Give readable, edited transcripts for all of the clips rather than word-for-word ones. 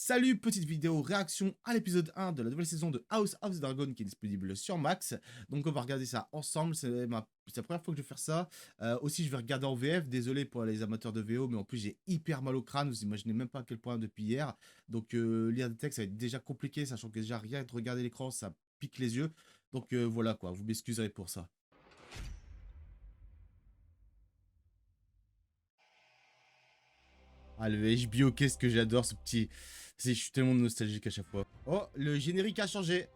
Salut, petite vidéo réaction à l'épisode 1 de la nouvelle saison de House of the Dragon qui est disponible sur Max. Donc on va regarder ça ensemble, c'est la première fois que je vais faire ça. Aussi je vais regarder en VF, désolé pour les amateurs de VO, mais en plus j'ai hyper mal au crâne, vous imaginez même pas à quel point depuis hier. Donc lire des textes ça va être déjà compliqué, sachant que déjà rien de regarder l'écran ça pique les yeux. Donc voilà quoi, vous m'excuserez pour ça. Ah, le HBO, qu'est-ce que j'adore ce petit... Je suis tellement nostalgique à chaque fois. Oh, le générique a changé.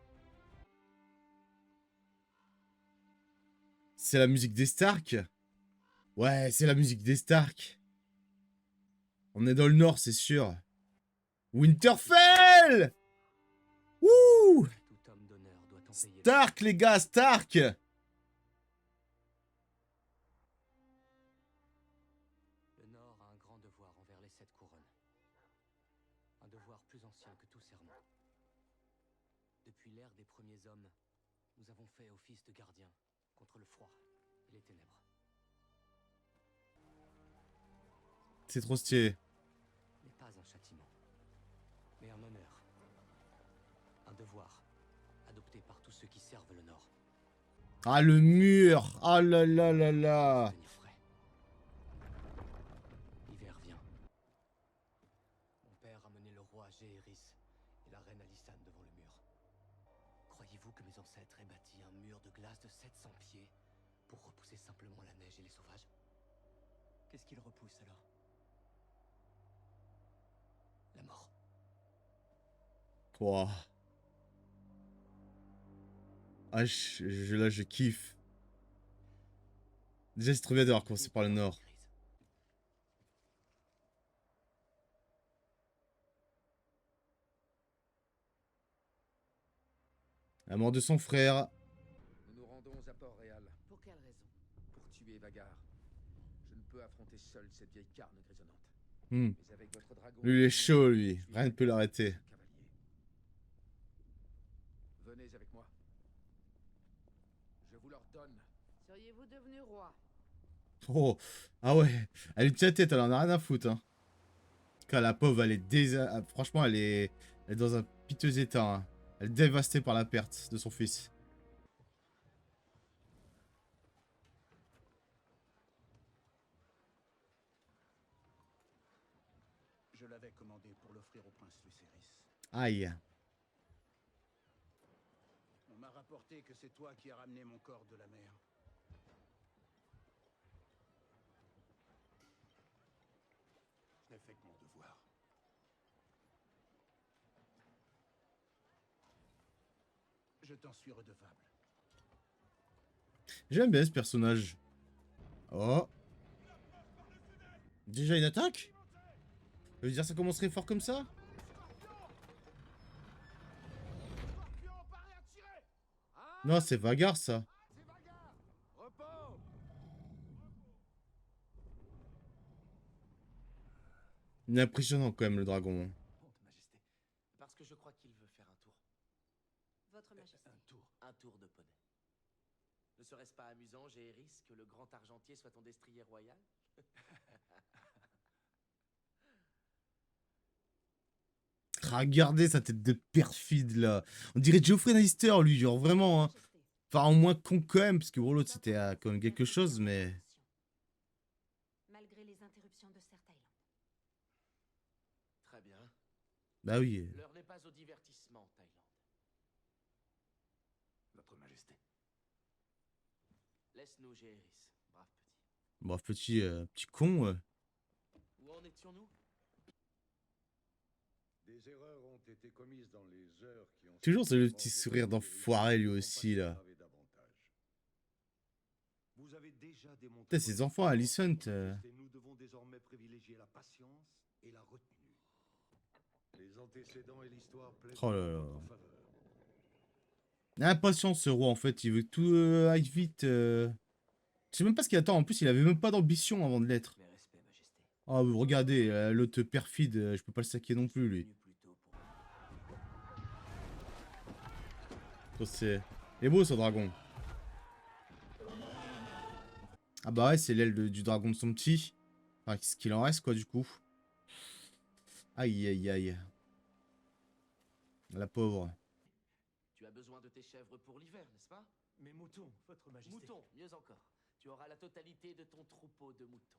C'est la musique des Stark. Ouais, c'est la musique des Stark. On est dans le nord, c'est sûr. Winterfell! Wouh! Stark, les gars, Stark! Le Nord a un grand devoir envers les 7 couronnes. Un devoir plus ancien que tout serment. Depuis l'ère des premiers hommes, nous avons fait office de gardien contre le froid et les ténèbres. C'est trop stylé. Mais pas un châtiment, mais un honneur. Un devoir, adopté par tous ceux qui servent le Nord. Ah, le mur! Ah là là là là! Tenir frais. L'hiver vient. Mon père a mené le roi Jaehaerys et la reine Alysanne devant le mur. Croyez-vous que mes ancêtres aient bâti un mur de glace de 700 pieds pour repousser simplement la neige et les sauvages? Qu'est-ce qu'ils repoussent alors? La mort. Wow. Ah, là, je kiffe. Déjà, c'est trop bien d'avoir commencé par le nord. La mort de son frère. Nous nous rendons à Port-Réal. Pour quelle raison? Pour tuer Vagar. Je ne peux affronter seul cette vieille carne grisonnante. Hmm. Mais avec votre dragon... Lui, il est chaud, lui. Rien ne peut l'arrêter. Cavalier. Venez avec moi. Je vous l'ordonne. Seriez-vous devenu roi? Oh, ah ouais. Elle lui tient la tête, elle en a rien à foutre, hein. Quand la pauvre, elle est franchement, elle est dans un piteux état, hein. Elle est dévastée par la perte de son fils. Je l'avais commandé pour l'offrir au prince Lucerys. Aïe. On m'a rapporté que c'est toi qui as ramené mon corps de la mer. Je n'ai fait que mon devoir. Je t'en suis redevable. J'aime bien ce personnage. Oh. Déjà une attaque? Ça veut dire que ça commencerait fort comme ça? Non, c'est Vagar, ça. Il est impressionnant quand même, le dragon. Honte, Majesté. Parce que je crois qu'il veut faire un tour. Votre Majesté. Un tour de poney. Ne serait-ce pas amusant, Jaehaerys, que le grand argentier soit ton destrier royal? Ah, regardez sa tête de perfide, là. On dirait Geoffrey Lannister, lui, genre vraiment, hein. Majesté. Enfin, au moins con quand même, parce que bon, l'autre, c'était quand même quelque chose, mais... Malgré les interruptions de Ser Thaïlande. Très bien. Bah oui. L'heure n'est pas au divertissement, Thaïlande. Votre Majesté. Laisse-nous, Jaehaerys, brave petit. Bon, petit con, Où en étions-nous? Des erreurs ont été commises dans les heures qui ont... Toujours ce petit sourire d'enfoiré, lui aussi, là. Vous avez déjà démontré... Putain, ces enfants, Alicent... Nous devons désormais privilégier la patience et la retenue. Les antécédents et l'histoire plaident Oh là en là. votre faveur. Impatient, ce roi, en fait. Il veut que tout aille vite. Je sais même pas ce qu'il attend. En plus, il avait même pas d'ambition avant de l'être. Mes respects, Majesté. Oh, regardez, l'autre perfide, je peux pas le saquer non plus, lui. Venu plus tôt pour... Ça, c'est... Il est beau, ce dragon. Ah bah ouais, c'est l'aile du dragon de son petit. Enfin, ce qu'il en reste, quoi, du coup. Aïe, aïe, aïe. La pauvre. Tu as besoin de tes chèvres pour l'hiver, n'est-ce pas? Mes moutons, votre majesté. Moutons, mieux encore. Tu auras la totalité de ton troupeau de moutons.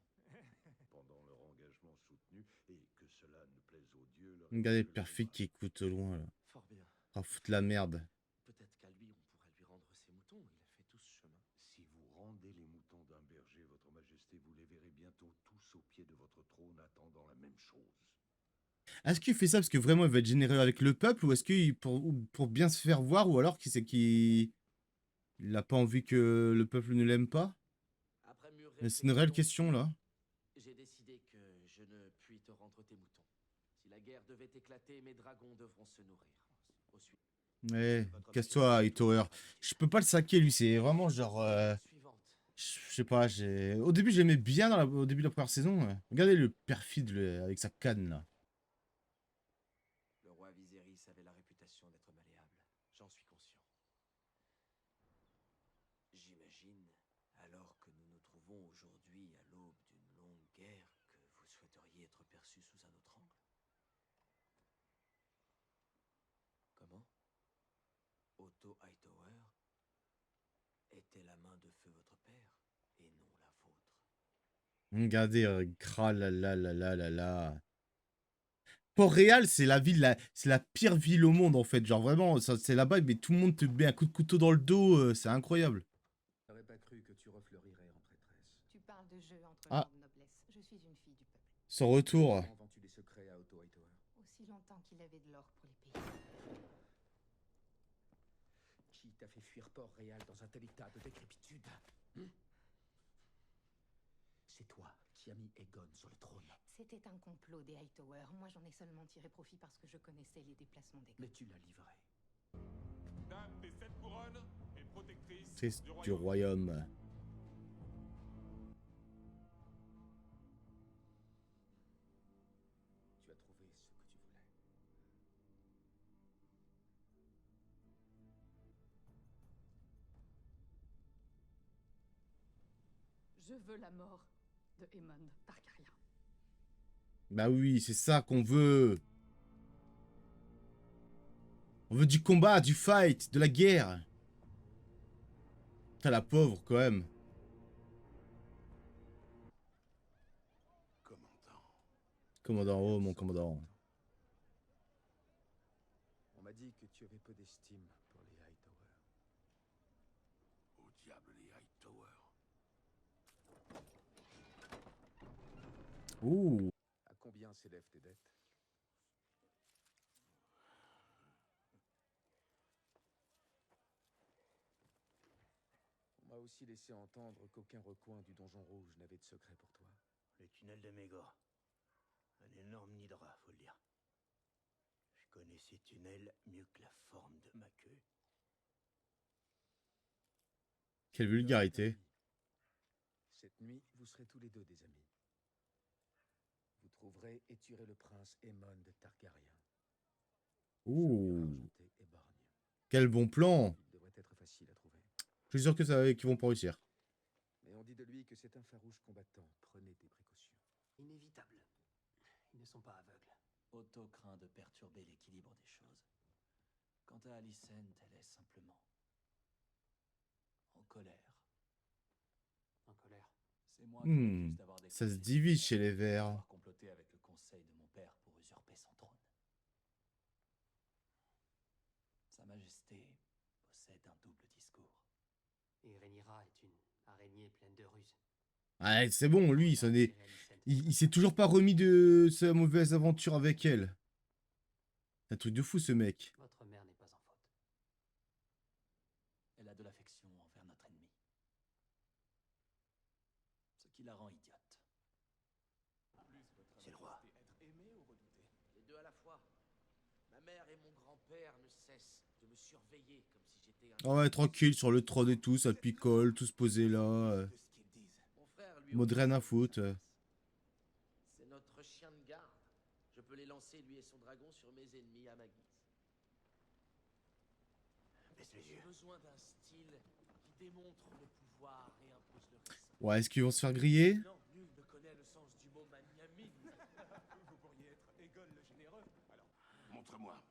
Pendant leur engagement soutenu, et que cela ne plaise aux dieux, leur Regardez le école perfide sera- qui écoute au loin là. Fort bien. Ah, foutre la merde. Peut-être qu'à lui, on pourrait lui rendre ses moutons. Il a fait tout ce chemin. Si vous rendez les moutons d'un berger, votre majesté, vous les verrez bientôt tous au pied de votre trône attendant la même chose. Est-ce qu'il fait ça parce que vraiment il va être généreux avec le peuple ou est-ce qu'il pour bien se faire voir ou alors qu'il a pas envie que le peuple ne l'aime pas? Après mûre C'est une réelle réflexion, question là. j'ai décidé que je ne puis te rendre tes moutons. Si la guerre devait éclater, mes dragons devront se nourrir. Au suivant. Ouais, casse-toi, Hightower. Je peux pas le saquer lui, c'est vraiment genre. Suivante. Je sais pas, au début j'aimais bien au début de la première saison. Regardez le perfide avec sa canne là. Le roi Viserys avait la réputation d'être malléable. J'en suis conscient. J'imagine, alors que nous nous trouvons aujourd'hui à l'aube d'une longue guerre, que vous souhaiteriez être perçu sous un autre angle. Comment? Otto Hightower était la main de feu votre père, et non la vôtre. Regardez, là là là là là là. Port-Réal, c'est la ville, c'est la pire ville au monde en fait. Genre vraiment, c'est là-bas, mais tout le monde te met un coup de couteau dans le dos, c'est incroyable. J'aurais pas cru que tu refleurirais en prêtresse. Tu parles de jeu entre Ah. gens de noblesse. Je suis une fille du peuple. Son retour. Comment vends-tu des secrets à Otto Hightower? Aussi longtemps qu'il avait de l'or pour les payer. Qui t'a fait fuir Port-Réal dans un tel état de décrépitude? C'est toi qui as mis Aegon sur le trône. C'était un complot des Hightower. Moi, j'en ai seulement tiré profit parce que je connaissais les déplacements des Mais tu l'as livré. Dame des 7 couronnes et protectrice Triste du du royaume. royaume. Tu as trouvé ce que tu voulais. Je veux la mort de Aemon Targaryen. Bah oui, c'est ça qu'on veut. On veut du combat, du fight, de la guerre. Putain, la pauvre quand même. Commandant. Commandant, oh mon commandant. On m'a dit que tu avais peu d'estime pour les Hightower. Au diable les Hightower. Ouh. À combien s'élèvent tes dettes? On m'a aussi laissé entendre qu'aucun recoin du donjon rouge n'avait de secret pour toi. Les tunnels de Mégor. Un énorme nid de rats, faut le dire. Je connais ces tunnels mieux que la forme de ma queue. Quelle vulgarité. Cette nuit, vous serez tous les deux des amis. Vous trouverez et tuerez le prince Aemon de Targaryen. Ouh. Argenté et borgne. Quel bon plan. Il devrait être facile à trouver. Je suis sûr que qu'ils vont pas réussir. Mais on dit de lui que c'est un farouche combattant. Prenez des précautions. Inévitable. Ils ne sont pas aveugles. Otto craint de perturber l'équilibre des choses. Quant à Alicent, elle est simplement en colère. En colère. C'est moi qui refuse d'avoir des Ça se conseils divise supérieurs chez les pour Verts. avoir comploté avec le conseil de mon père pour usurper son trône. Sa Majesté possède un double discours. Et Rhaenyra est une araignée pleine de ruses. Ah, c'est bon, lui, il s'est toujours pas remis de sa mauvaise aventure avec elle. C'est un truc de fou, ce mec. Votre mère n'est pas en faute. Elle a de l'affection envers notre ennemi. Ce qui la rend idiote. C'est le roi. Les deux à la fois. Ma mère et mon grand-père ne cessent de me surveiller comme si j'étais un... Ah ouais, tranquille, sur le trône et tout, ça picole, tout se posait là. de ce qu'ils disent. Mon frère, lui, Mode rien à foutre. c'est notre chien de garde. Je peux les lancer, lui et son dragon, sur mes ennemis à ma guise. Baisse les J'ai yeux. besoin d'un style qui démontre le pouvoir et impose le respect. Ouais, est-ce qu'ils vont se faire griller? Non, nul ne connaît le sens du mot magnanime. Vous pourriez être Aegon le généreux. Alors, Montre-moi.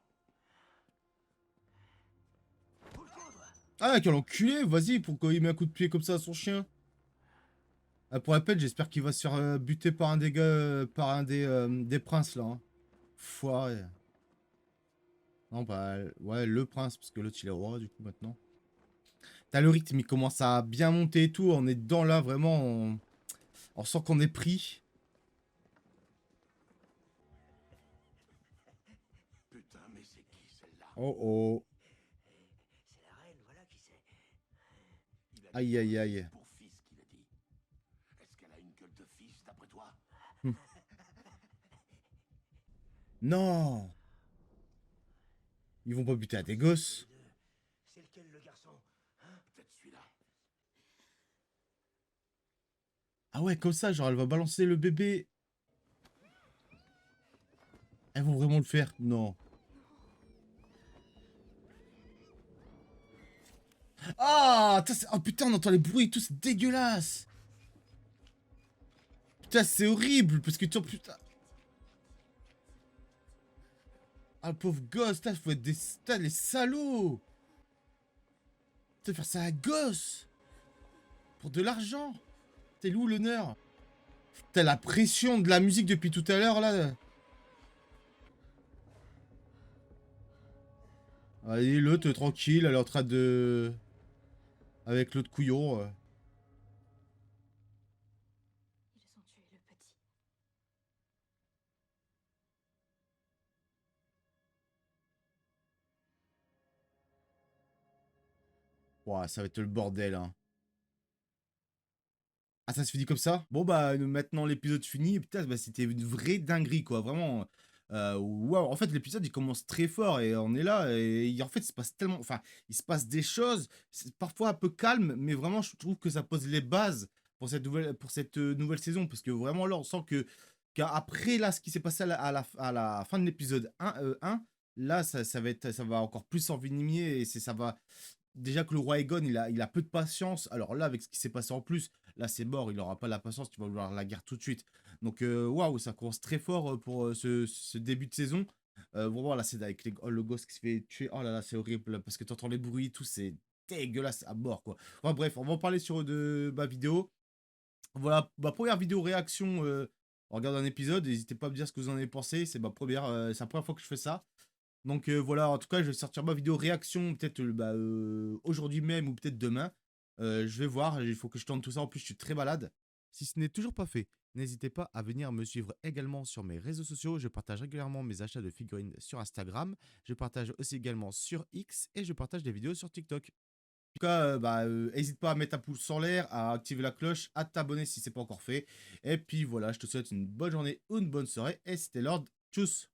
Ah, quel enculé, vas-y, pourquoi il met un coup de pied comme ça à son chien? Ah, pour la peine, j'espère qu'il va se faire buter par un des gars, par un des princes, là. Hein. Foiré. Non, bah, ouais, le prince, parce que l'autre, il est roi, du coup, maintenant. T'as le rythme, il commence à bien monter et tout, on est dedans, là, vraiment, on sent qu'on est pris. Putain, mais c'est qui celle-là? Oh, oh. C'est la reine, voilà qui c'est. Il a dit Aïe, aïe, aïe. pour fils qu'il a dit. Est-ce qu'elle a une gueule de fils, d'après toi? Non! Ils vont pas buter à des gosses. C'est lequel le garçon? Hein? Peut-être celui-là. Ah ouais, comme ça, genre, elle va balancer le bébé. Elles vont vraiment le faire? Non. Ah! Oh putain, on entend les bruits et tout, c'est dégueulasse! Putain, c'est horrible, parce que tu... Putain... Ah, le pauvre gosse, là, faut être des... Putain, les salauds! Putain, faire ça à un gosse! Pour de l'argent! T'es où l'honneur? Putain, la pression de la musique depuis tout à l'heure, là! Allez, l'autre, tranquille, elle est en train de... Avec l'autre couillon. Ils ont tué le petit. Ouah, ça va être le bordel, hein. Ah, ça se finit comme ça? Bon, bah, maintenant l'épisode fini. Putain, bah, c'était une vraie dinguerie, quoi. Vraiment. Waouh. En fait, l'épisode, il commence très fort et on est là. Et en fait, il se passe tellement. Enfin, il se passe des choses. C'est parfois un peu calme, mais vraiment, je trouve que ça pose les bases pour cette nouvelle saison. Parce que vraiment, là, on sent que qu'après, là, ce qui s'est passé à la fin de l'épisode 1, là, ça va encore plus s'envenimer et ça va. Déjà que le roi Aegon, il a peu de patience. Alors là, avec ce qui s'est passé en plus, là, c'est mort. Il n'aura pas la patience. Tu vas vouloir la guerre tout de suite. Donc, waouh, ça commence très fort pour ce début de saison. Vraiment, là, c'est avec le gosse qui se fait tuer. Oh là là, c'est horrible. Parce que tu entends les bruits et tout. C'est dégueulasse à mort, quoi. Enfin, bref, on va en parler sur de ma vidéo. Voilà, ma première vidéo réaction en regardant un épisode. N'hésitez pas à me dire ce que vous en avez pensé. C'est c'est la première fois que je fais ça. Donc voilà, en tout cas, je vais sortir ma vidéo réaction peut-être aujourd'hui même ou peut-être demain. Je vais voir, il faut que je tourne tout ça. En plus, je suis très malade. Si ce n'est toujours pas fait, n'hésitez pas à venir me suivre également sur mes réseaux sociaux. Je partage régulièrement mes achats de figurines sur Instagram. Je partage aussi également sur X et je partage des vidéos sur TikTok. En tout cas, n'hésite pas à mettre un pouce en l'air, à activer la cloche, à t'abonner si ce n'est pas encore fait. Et puis voilà, je te souhaite une bonne journée ou une bonne soirée. Et c'était Lord. Tchuss!